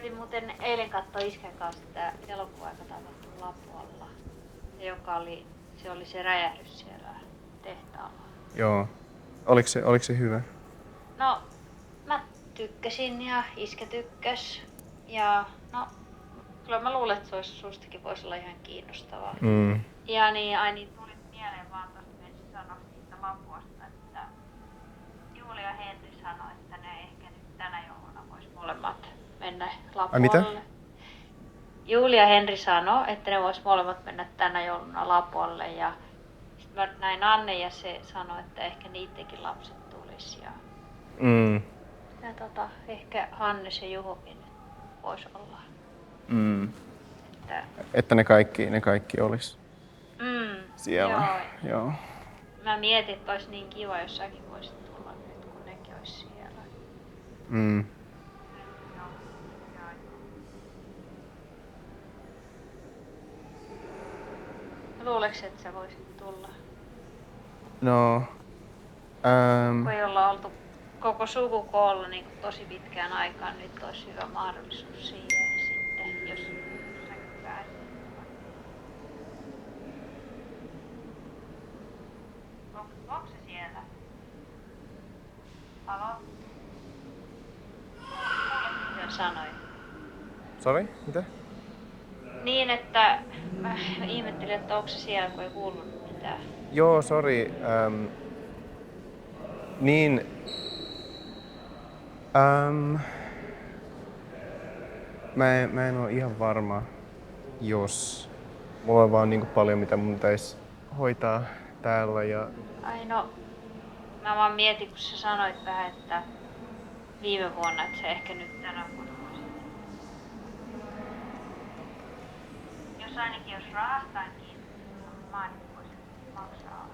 Koitin muuten eilen katsoa iskän kanssa sitä elokuvaa, joka tapahtui Lapualla. Se oli se räjähdys siellä tehtaalla. Joo. Oliko se hyvä? No, mä tykkäsin ja iskä tykkäs. Ja no, kyllä mä luulen, että sustakin voisi olla ihan kiinnostavaa. Mm. Ja niin tuli mieleen vaan tosta, kun se sanoi siitä Lapuasta, että Julia ja Henri sanoi, että ne ehkä nyt tänä jouluna vois molemmat mennä Lapualle. Mitä? Julia ja Henri sanoi, että ne vois molemmat mennä tänä jouluna Lapualle ja sitten mä näin Anne ja se sanoi, että ehkä niidenkin lapset tulis ja ehkä Hannes ja Juhokin vois olla. Että ne kaikki olis siellä. Joo. Mä mietin, että olisi niin kiva, jos säkin voisit tulla nyt, kun nekin ois siellä. Luuleeko, että sä voisit tulla? No, Kun ei olla oltu koko sukukoolla niin tosi pitkään aikaan, nyt olisi hyvä mahdollisuus siihen sitten, jos säkin pääset. Onko se siellä? Halo? Kuuletko, mitä sanoin? sorry, mitä? Niin, että mä ihmettelin, että onko se siellä, kun ei kuulunut mitään. Joo, sorry. Niin, mä en oo ihan varma, jos mulla on vaan niinku paljon mitä mun pitäis hoitaa täällä ja Ai no, mä vaan mietin, kun sä sanoit vähän, että viime vuonna, että se ehkä nyt tänä vuonna voisi. Jos ainakin jos rahastaan kiinni, mä voisin maksaa.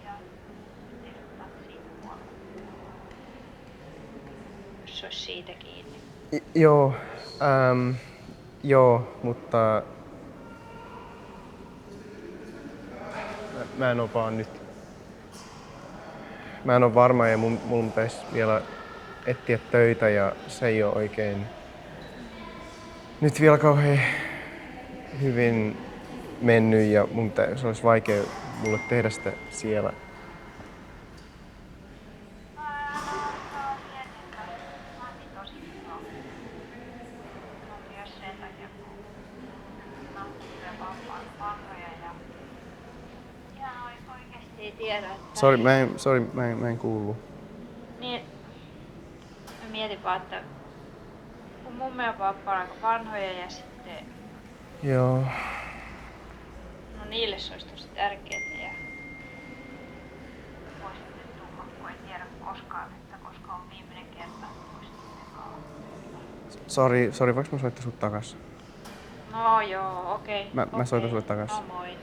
Ja ehdottaa siitä puolella. Jos se olisi siitä kiinni. joo, mutta mä en oo vaan nyt. Mä en oo varma ja mun pitäis vielä etsiä töitä ja se ei oo oikein nyt vielä kauhean hyvin mennyt ja se olisi vaikea mulle tehdä sitä siellä. Sorry, mä en kuullut. Niin, mä mietin vaan, että kun mummi ja pappa on aika vanhoja ja sitten, Joo. no niille se olisi tosi tärkeää ja voisitte tulla, kun ei tiedä koskaan, että koska on viimeinen kerta, voisitte Sorry, voinko mä soittaa sut takas? No joo, okei. Mä soitan sulle takas. No moi.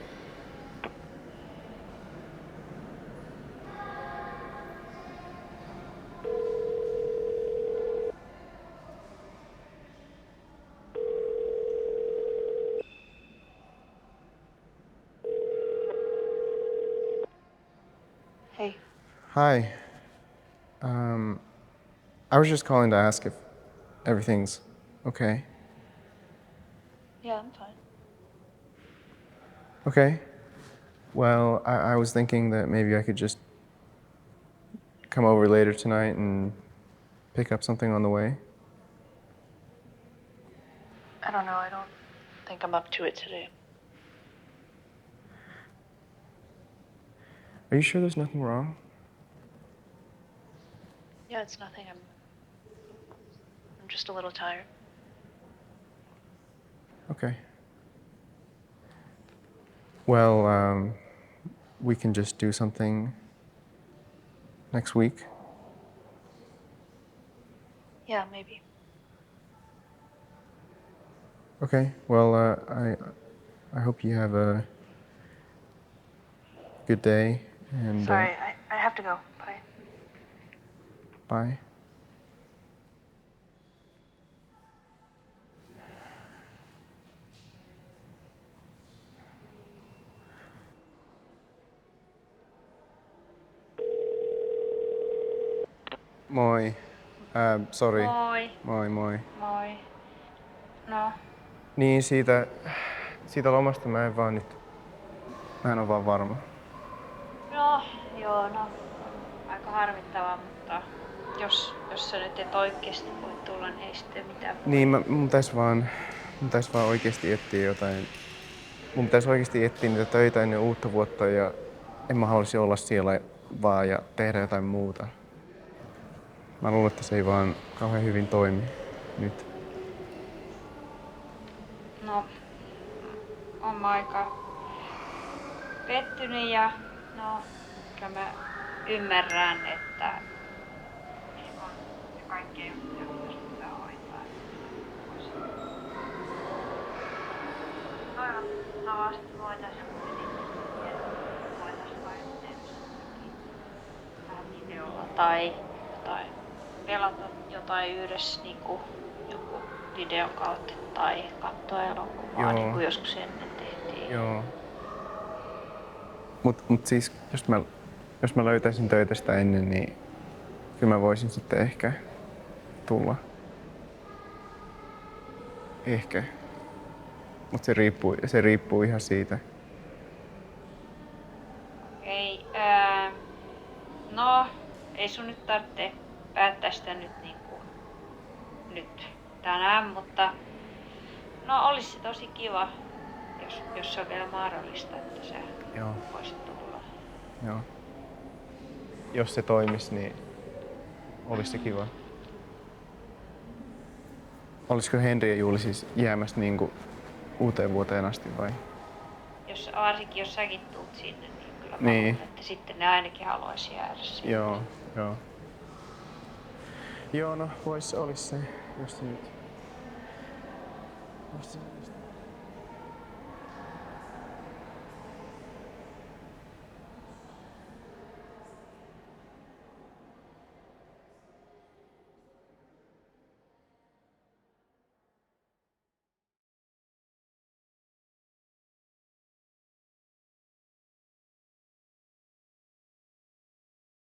Hey. Hi. I was just calling to ask if everything's okay. Yeah, I'm fine. Okay. Well, I was thinking that maybe I could just come over later tonight and pick up something on the way. I don't know. I don't think I'm up to it today. Are you sure there's nothing wrong? Yeah, it's nothing. I'm just a little tired. Okay. Well, we can just do something next week. Yeah, maybe. Okay. Well, I hope you have a good day and Sorry, I have to go. Bye. bye. Moi. Sori. Moi. Moi moi. Moi. No, Niin siitä lomasta mä en oo vaan varma. no, joo, no. Aika harmittavaa, mutta jos sä nyt et oikeesti voi tulla, niin ei sitten mitään. Niin mun pitäis vaan oikeesti etsiä jotain. Mun pitäis oikeesti etsiä niitä töitä ennen uutta vuotta ja en mä haluaisi olla siellä vaan ja tehdä jotain muuta. Mä luulen, että se ei vaan kauhean hyvin toimi nyt. No, on mä aika pettynyt ja no, kyllä mä ymmärrän, että on se kaikkea juttuja, mitä sun pitää hoitaa. Toivottavasti voitaisiin videolla tai jotain, pelata jotain yhdessä niinku joku videon kautta tai katsoa elokuvaa Joo. niin kuin joskus ennen tehtiin. Joo. Mut siis jos mä löytäisin töitä sitä ennen, niin kyllä mä voisin sitten ehkä tulla. Ehkä. Mut se riippuu ihan siitä. Okei, no ei sun nyt tarvitse päättää sitä nyt tänään, mutta no olisi se tosi kiva, jos se on vielä mahdollista, että sä Joo. voisit tulla. Joo. Jos se toimis, niin olisi se kiva. Olisiko Henri ja Juuli siis jäämässä niinku uuteen vuoteen asti vai? Varsinkin jos säkin tuut sinne, niin kyllä mä Niin. luulen, että sitten ne ainakin haluaisi jäädä sinne. Joo. Joo, no olisi se, jos se nyt. Jos se